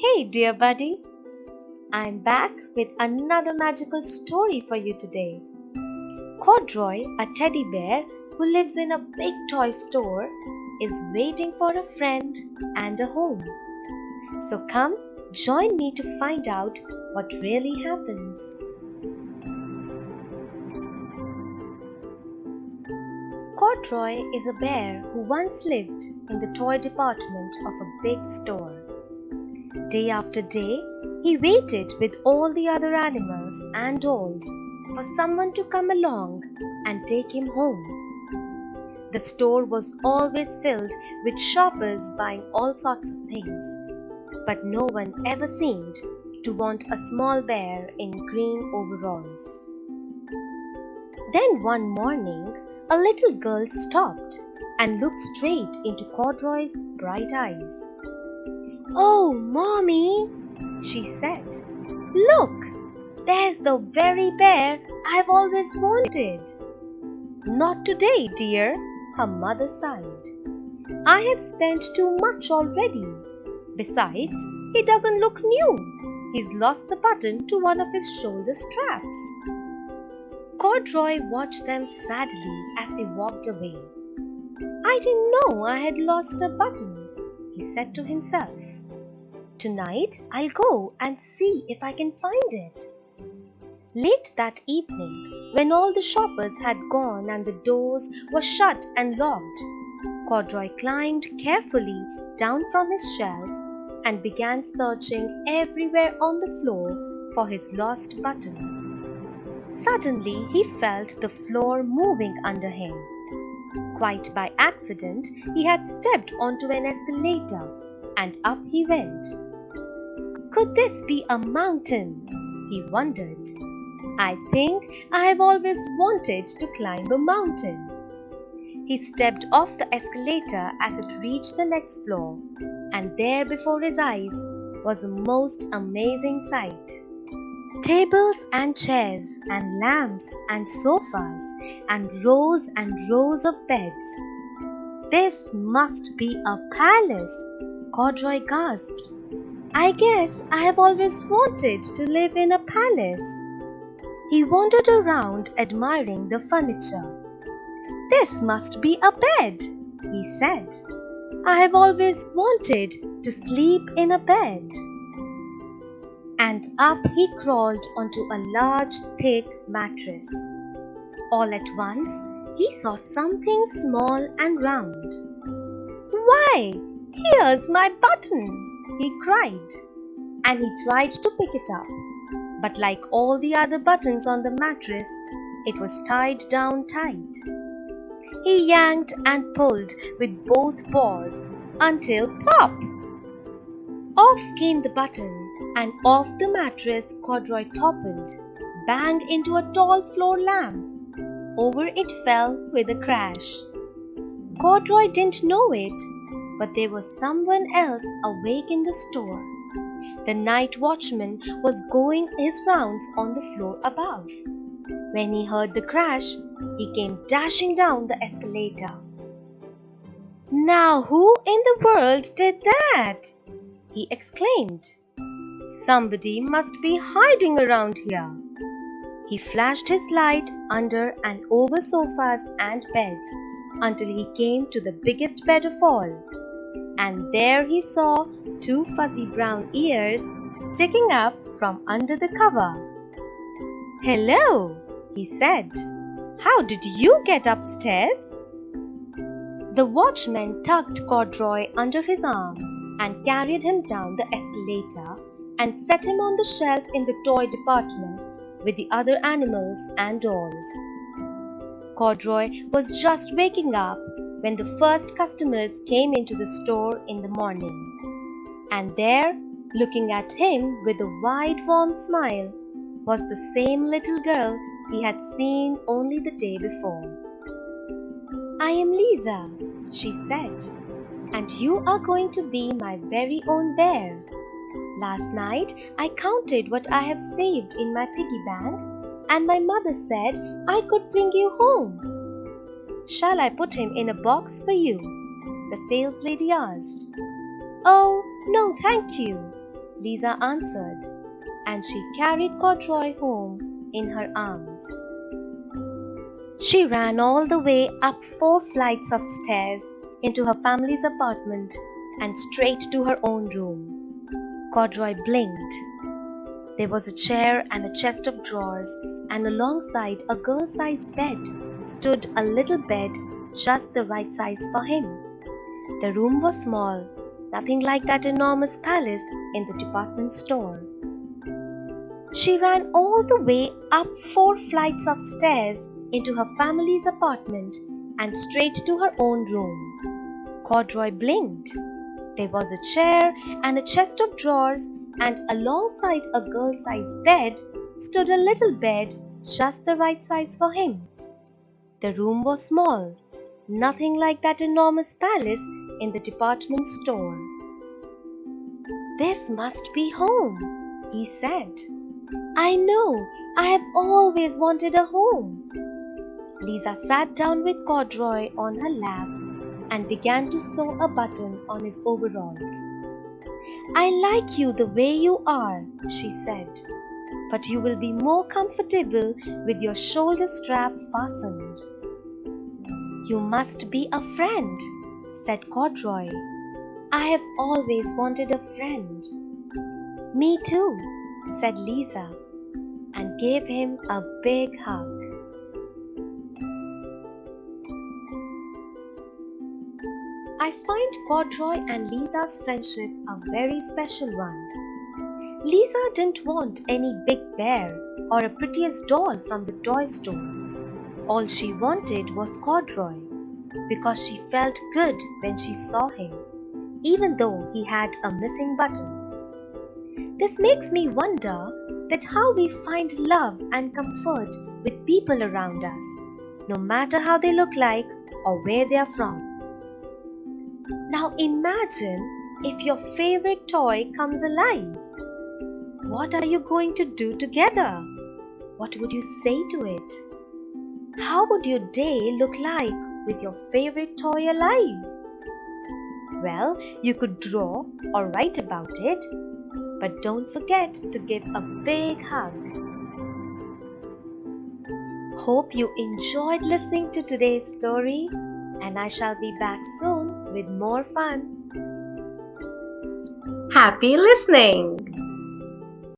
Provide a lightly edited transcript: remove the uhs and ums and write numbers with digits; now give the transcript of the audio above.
Hey, dear buddy, I'm back with another magical story for you today. Corduroy, a teddy bear who lives in a big toy store, is waiting for a friend and a home. So come, join me to find out what really happens. Corduroy is a bear who once lived in the toy department of a big store. Day after day, he waited with all the other animals and dolls for someone to come along and take him home. The store was always filled with shoppers buying all sorts of things, but no one ever seemed to want a small bear in green overalls. Then one morning, a little girl stopped and looked straight into Corduroy's bright eyes. "Oh, Mommy," she said, "look, there's the very bear I've always wanted." "Not today, dear," her mother sighed. "I have spent too much already. Besides, he doesn't look new. He's lost the button to one of his shoulder straps." Corduroy watched them sadly as they walked away. "I didn't know I had lost a button," he said to himself. "Tonight I'll go and see if I can find it." Late that evening, when all the shoppers had gone and the doors were shut and locked, Corduroy climbed carefully down from his shelf and began searching everywhere on the floor for his lost button. Suddenly he felt the floor moving under him. Quite by accident, he had stepped onto an escalator, and up he went. Could this be a mountain? He wondered. "I think I have always wanted to climb a mountain." He stepped off the escalator as it reached the next floor, and there before his eyes was a most amazing sight. Tables and chairs and lamps and sofas and rows of beds. "This must be a palace," Corduroy gasped. "I guess I have always wanted to live in a palace." He wandered around admiring the furniture. "This must be a bed," he said. "I have always wanted to sleep in a bed." And up he crawled onto a large, thick mattress. All at once, he saw something small and round. "Why, here's my button!" he cried, and he tried to pick it up. But like all the other buttons on the mattress, it was tied down tight. He yanked and pulled with both paws until pop! Off came the button, and off the mattress Corduroy toppled, bang into a tall floor lamp. Over it fell with a crash. Corduroy didn't know it, but there was someone else awake in the store. The night watchman was going his rounds on the floor above. When he heard the crash, he came dashing down the escalator. "Now who in the world did that?" he exclaimed. "Somebody must be hiding around here." He flashed his light under and over sofas and beds until he came to the biggest bed of all. And there he saw two fuzzy brown ears sticking up from under the cover. "Hello," he said. "How did you get upstairs?" The watchman tugged Corduroy under his arm and carried him down the escalator and set him on the shelf in the toy department with the other animals and dolls. Corduroy was just waking up when the first customers came into the store in the morning. And there, looking at him with a wide, warm smile, was the same little girl he had seen only the day before. "I am Lisa," she said, "and you are going to be my very own bear. Last night I counted what I have saved in my piggy bank, and my mother said I could bring you home." "Shall I put him in a box for you?" the saleslady asked. "Oh, no, thank you," Lisa answered, and she carried Corduroy home in her arms. She ran all the way up 4 flights of stairs into her family's apartment and straight to her own room. Corduroy blinked. There was a chair and a chest of drawers, and alongside a girl-sized bed stood a little bed just the right size for him. The room was small, nothing like that enormous palace in the department store. She ran all the way up 4 flights of stairs into her family's apartment and straight to her own room. Corduroy blinked. There was a chair and a chest of drawers, and alongside a girl-sized bed stood a little bed just the right size for him. The room was small, nothing like that enormous palace in the department store. "This must be home," he said. "I know, I have always wanted a home." Lisa sat down with Corduroy on her lap and began to sew a button on his overalls. "I like you the way you are," she said, "but you will be more comfortable with your shoulder strap fastened." "You must be a friend," said Corduroy. "I have always wanted a friend." "Me too," said Lisa, and gave him a big hug. I find Corduroy and Lisa's friendship a very special one. Lisa didn't want any big bear or a prettiest doll from the toy store. All she wanted was Corduroy, because she felt good when she saw him, even though he had a missing button. This makes me wonder that how we find love and comfort with people around us, no matter how they look like or where they are from. Now imagine if your favorite toy comes alive. What are you going to do together? What would you say to it? How would your day look like with your favorite toy alive? Well, you could draw or write about it, but don't forget to give a big hug. Hope you enjoyed listening to today's story, and I shall be back soon with more fun. Happy listening!